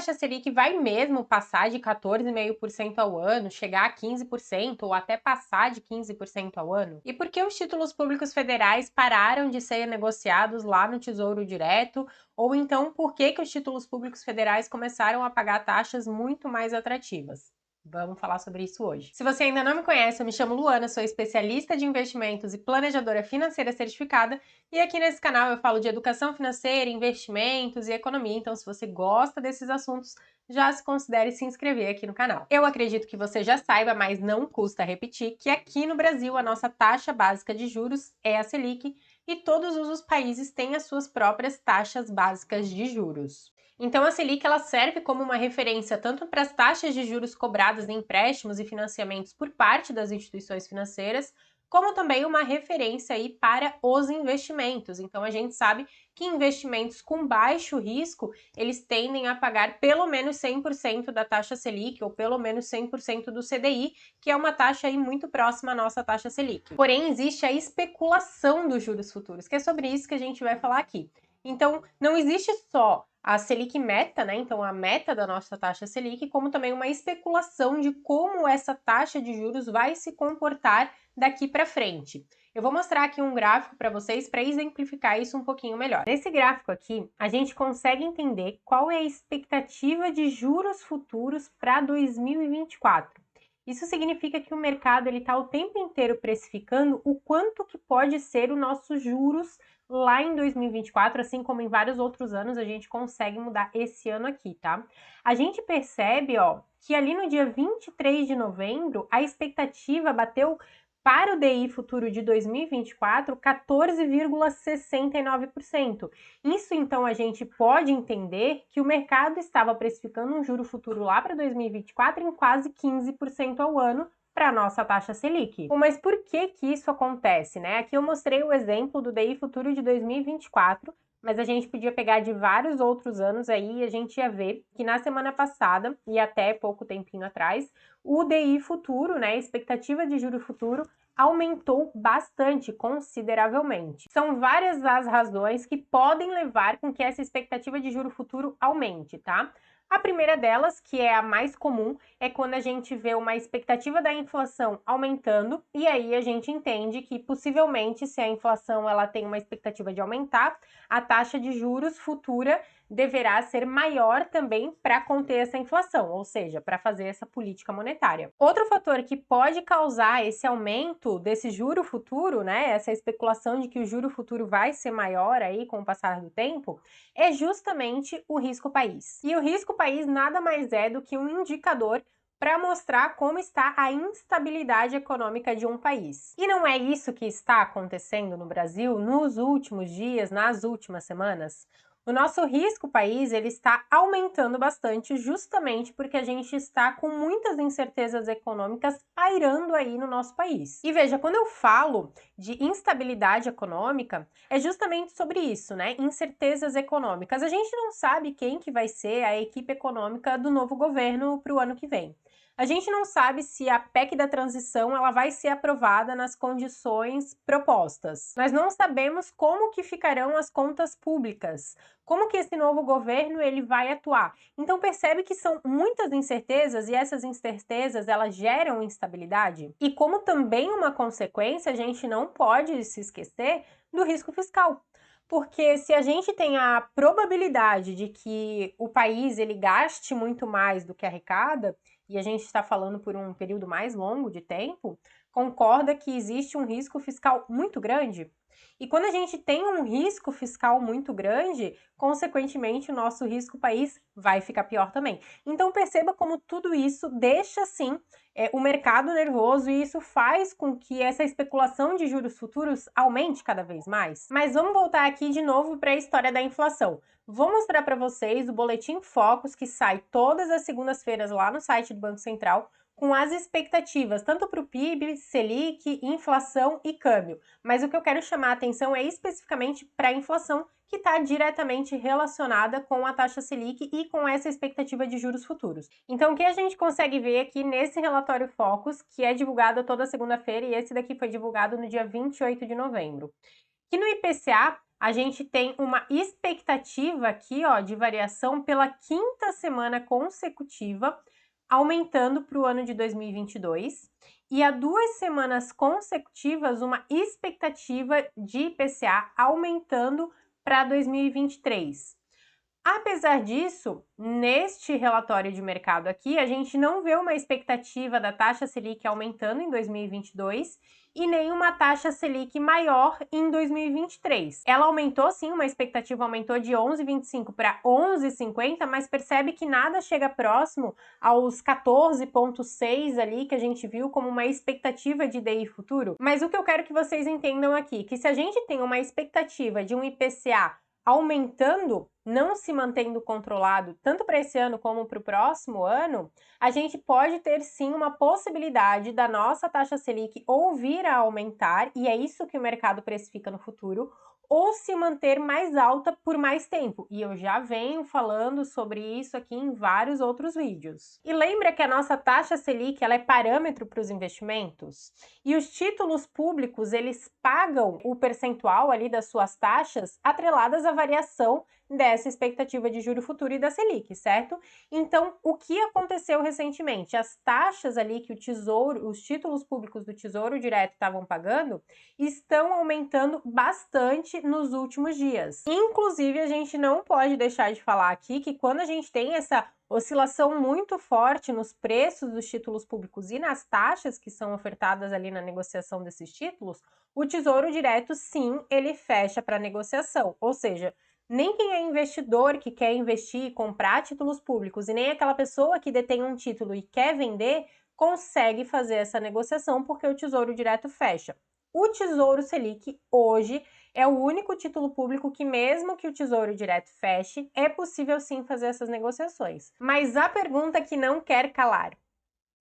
taxa Selic vai mesmo passar de 14,5% ao ano, chegar a 15% ou até passar de 15% ao ano? E por que os títulos públicos federais pararam de ser negociados lá no Tesouro Direto? Ou então, por que os títulos públicos federais começaram a pagar taxas muito mais atrativas? Vamos falar sobre isso hoje. Se você ainda não me conhece, eu me chamo Luana, sou especialista de investimentos e planejadora financeira certificada, e aqui nesse canal eu falo de educação financeira, investimentos e economia, então se você gosta desses assuntos, já se considere se inscrever aqui no canal. Eu acredito que você já saiba, mas não custa repetir, que aqui no Brasil a nossa taxa básica de juros é a Selic, e todos os países têm as suas próprias taxas básicas de juros. Então a Selic ela serve como uma referência tanto para as taxas de juros cobradas em empréstimos e financiamentos por parte das instituições financeiras, como também uma referência aí para os investimentos. Então a gente sabe que investimentos com baixo risco, eles tendem a pagar pelo menos 100% da taxa Selic ou pelo menos 100% do CDI, que é uma taxa aí muito próxima à nossa taxa Selic. Porém, existe a especulação dos juros futuros, que é sobre isso que a gente vai falar aqui. Então, não existe só a Selic meta, né? Então, a meta da nossa taxa Selic, como também uma especulação de como essa taxa de juros vai se comportar daqui para frente. Eu vou mostrar aqui um gráfico para vocês para exemplificar isso um pouquinho melhor. Nesse gráfico aqui, a gente consegue entender qual é a expectativa de juros futuros para 2024. Isso significa que o mercado está o tempo inteiro precificando o quanto que pode ser o nosso juros lá em 2024, assim como em vários outros anos, a gente consegue mudar esse ano aqui, tá? A gente percebe, ó, que ali no dia 23 de novembro, a expectativa bateu para o DI futuro de 2024 14,69%. Isso, então, a gente pode entender que o mercado estava precificando um juro futuro lá para 2024 em quase 15% ao ano, para a nossa taxa Selic. Bom, mas por que isso acontece, né? Aqui eu mostrei o exemplo do DI futuro de 2024, mas a gente podia pegar de vários outros anos aí e a gente ia ver que na semana passada, e até pouco tempinho atrás, o DI futuro, né, a expectativa de juro futuro, aumentou bastante, consideravelmente. São várias as razões que podem levar com que essa expectativa de juro futuro aumente, tá? A primeira delas, que é a mais comum, é quando a gente vê uma expectativa da inflação aumentando, e aí a gente entende que possivelmente, se a inflação ela tem uma expectativa de aumentar, a taxa de juros futura deverá ser maior também para conter essa inflação, ou seja, para fazer essa política monetária. Outro fator que pode causar esse aumento desse juro futuro, né, essa especulação de que o juro futuro vai ser maior aí com o passar do tempo, é justamente o risco país. E o risco país nada mais é do que um indicador para mostrar como está a instabilidade econômica de um país. E não é isso que está acontecendo no Brasil nos últimos dias, nas últimas semanas? O nosso risco país ele está aumentando bastante justamente porque a gente está com muitas incertezas econômicas pairando aí no nosso país. E veja, quando eu falo de instabilidade econômica, é justamente sobre isso, né? Incertezas econômicas. A gente não sabe quem que vai ser a equipe econômica do novo governo para o ano que vem. A gente não sabe se a PEC da transição ela vai ser aprovada nas condições propostas. Nós não sabemos como que ficarão as contas públicas, como que esse novo governo ele vai atuar. Então percebe que são muitas incertezas e essas incertezas elas geram instabilidade. E como também uma consequência, a gente não pode se esquecer do risco fiscal. Porque se a gente tem a probabilidade de que o país ele gaste muito mais do que arrecada, e a gente está falando por um período mais longo de tempo, concorda que existe um risco fiscal muito grande? E quando a gente tem um risco fiscal muito grande, consequentemente o nosso risco país vai ficar pior também. Então perceba como tudo isso deixa, sim, o mercado nervoso e isso faz com que essa especulação de juros futuros aumente cada vez mais. Mas vamos voltar aqui de novo para a história da inflação. Vou mostrar para vocês o Boletim Focus que sai todas as segundas-feiras lá no site do Banco Central com as expectativas, tanto para o PIB, Selic, inflação e câmbio. Mas o que eu quero chamar a atenção é especificamente para a inflação, que está diretamente relacionada com a taxa Selic e com essa expectativa de juros futuros. Então, o que a gente consegue ver aqui nesse relatório Focus, que é divulgado toda segunda-feira, e esse daqui foi divulgado no dia 28 de novembro, que no IPCA, a gente tem uma expectativa aqui, ó, de variação pela quinta semana consecutiva, aumentando para o ano de 2022. E há 2 semanas consecutivas, uma expectativa de IPCA aumentando para 2023. Apesar disso, neste relatório de mercado aqui, a gente não vê uma expectativa da taxa Selic aumentando em 2022 e nem uma taxa Selic maior em 2023. Ela aumentou sim, uma expectativa aumentou de 11,25 para 11,50, mas percebe que nada chega próximo aos 14,6 ali que a gente viu como uma expectativa de DI futuro. Mas o que eu quero que vocês entendam aqui, que se a gente tem uma expectativa de um IPCA aumentando, não se mantendo controlado tanto para esse ano como para o próximo ano, a gente pode ter sim uma possibilidade da nossa taxa Selic ou vir a aumentar, e é isso que o mercado precifica no futuro, ou se manter mais alta por mais tempo. E eu já venho falando sobre isso aqui em vários outros vídeos. E lembra que a nossa taxa Selic ela é parâmetro para os investimentos? E os títulos públicos, eles pagam o percentual ali das suas taxas atreladas à variação dessa expectativa de juro futuro e da Selic, certo? Então, o que aconteceu recentemente? As taxas ali que o Tesouro, os títulos públicos do Tesouro Direto estavam pagando, estão aumentando bastante nos últimos dias. Inclusive, a gente não pode deixar de falar aqui que quando a gente tem essa oscilação muito forte nos preços dos títulos públicos e nas taxas que são ofertadas ali na negociação desses títulos, o Tesouro Direto, sim, ele fecha para negociação, ou seja, nem quem é investidor que quer investir e comprar títulos públicos e nem aquela pessoa que detém um título e quer vender consegue fazer essa negociação porque o Tesouro Direto fecha. O Tesouro Selic hoje é o único título público que, mesmo que o Tesouro Direto feche, é possível sim fazer essas negociações. Mas a pergunta que não quer calar: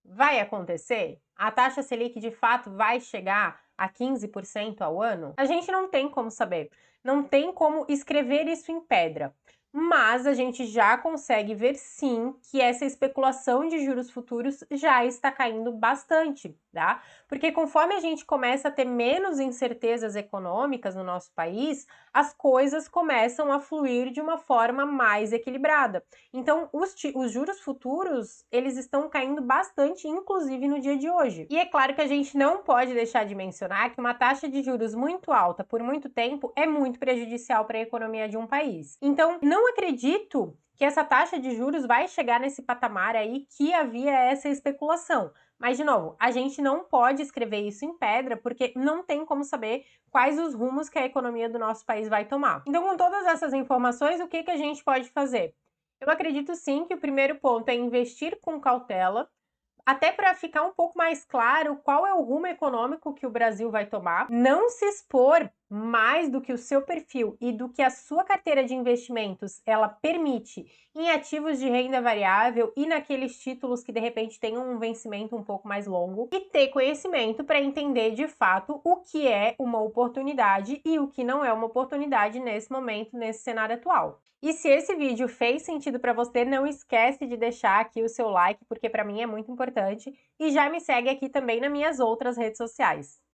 vai acontecer? A taxa Selic de fato vai chegar a 15% ao ano? A gente não tem como saber, não tem como escrever isso em pedra. Mas a gente já consegue ver sim que essa especulação de juros futuros já está caindo bastante, tá? Porque conforme a gente começa a ter menos incertezas econômicas no nosso país, as coisas começam a fluir de uma forma mais equilibrada. Então, os juros futuros, eles estão caindo bastante, inclusive no dia de hoje. E é claro que a gente não pode deixar de mencionar que uma taxa de juros muito alta por muito tempo é muito prejudicial para a economia de um país. Então, não acredito que essa taxa de juros vai chegar nesse patamar aí que havia essa especulação. Mas, de novo, a gente não pode escrever isso em pedra porque não tem como saber quais os rumos que a economia do nosso país vai tomar. Então, com todas essas informações, o que a gente pode fazer? Eu acredito sim que o primeiro ponto é investir com cautela, até para ficar um pouco mais claro qual é o rumo econômico que o Brasil vai tomar, não se expor mais do que o seu perfil e do que a sua carteira de investimentos ela permite em ativos de renda variável e naqueles títulos que de repente tenham um vencimento um pouco mais longo, e ter conhecimento para entender de fato o que é uma oportunidade e o que não é uma oportunidade nesse momento, nesse cenário atual. E se esse vídeo fez sentido para você, não esquece de deixar aqui o seu like, porque para mim é muito importante, e já me segue aqui também nas minhas outras redes sociais.